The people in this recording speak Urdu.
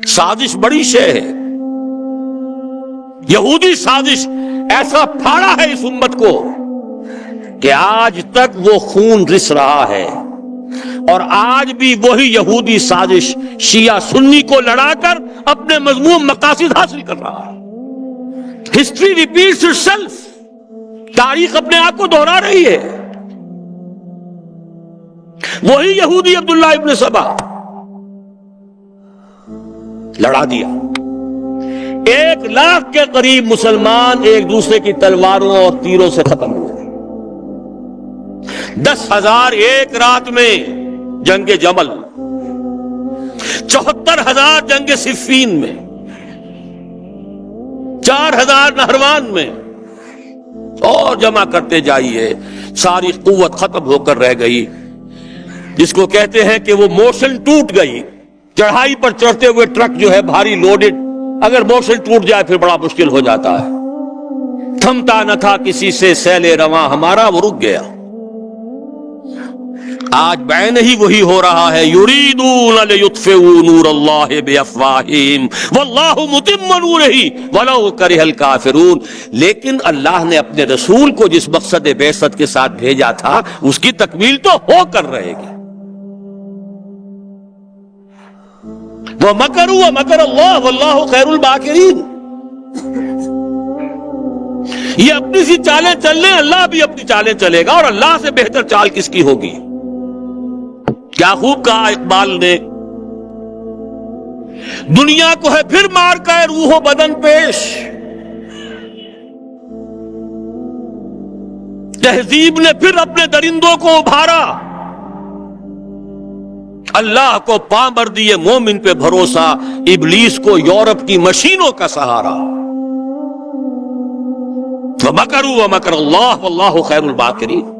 سازش بڑی شے ہے، یہودی سازش ایسا پھاڑا ہے اس امت کو کہ آج تک وہ خون رس رہا ہے، اور آج بھی وہی یہودی سازش شیعہ سنی کو لڑا کر اپنے مذموم مقاصد حاصل کر رہا ہے۔ ہسٹری ریپیٹس اٹ سیلف، تاریخ اپنے آپ کو دہرا رہی ہے۔ وہی یہودی عبداللہ ابن سبا لڑا دیا، 1,00,000 کے قریب مسلمان ایک دوسرے کی تلواروں اور تیروں سے ختم ہوئے، 10,000 ایک رات میں جنگ جمل، 74,000 جنگ صفین میں، 4,000 نہروان میں، اور جمع کرتے جائیے، ساری قوت ختم ہو کر رہ گئی، جس کو کہتے ہیں کہ وہ موشن ٹوٹ گئی۔ چڑھائی پر چڑھتے ہوئے ٹرک جو ہے بھاری لوڈڈ، اگر موشن ٹوٹ جائے پھر بڑا مشکل ہو جاتا ہے۔ تھمتا نہ تھا کسی سے سیل رواں ہمارا، وہ رک گیا۔ آج بعین ہی وہی ہو رہا ہے، یریدون لیطفئوا نور اللہ بافواہہم واللہ متم نورہ ولو کرہ الکافرون۔ لیکن اللہ نے اپنے رسول کو جس مقصد بعثت کے ساتھ بھیجا تھا اس کی تکمیل تو ہو کر رہے گی۔ وَمَكَرُوا وَمَكَرَ اللَّهُ وَاللَّهُ خَيْرُ الْمَاكِرِينَ۔ یہ اپنی سی چالیں چل لیں، اللہ بھی اپنی چالیں چلے گا، اور اللہ سے بہتر چال کس کی ہوگی؟ کیا خوب کہا اقبال نے، دنیا کو ہے پھر مار کا روح و بدن پیش، تہذیب نے پھر اپنے درندوں کو ابھارا، اللہ کو پامر دیے مومن پہ بھروسہ، ابلیس کو یورپ کی مشینوں کا سہارا۔ وَمَكَرُوا وَمَكَرَ اللَّهُ وَاللَّهُ خَيْرُ الْمَاكِرِينَ۔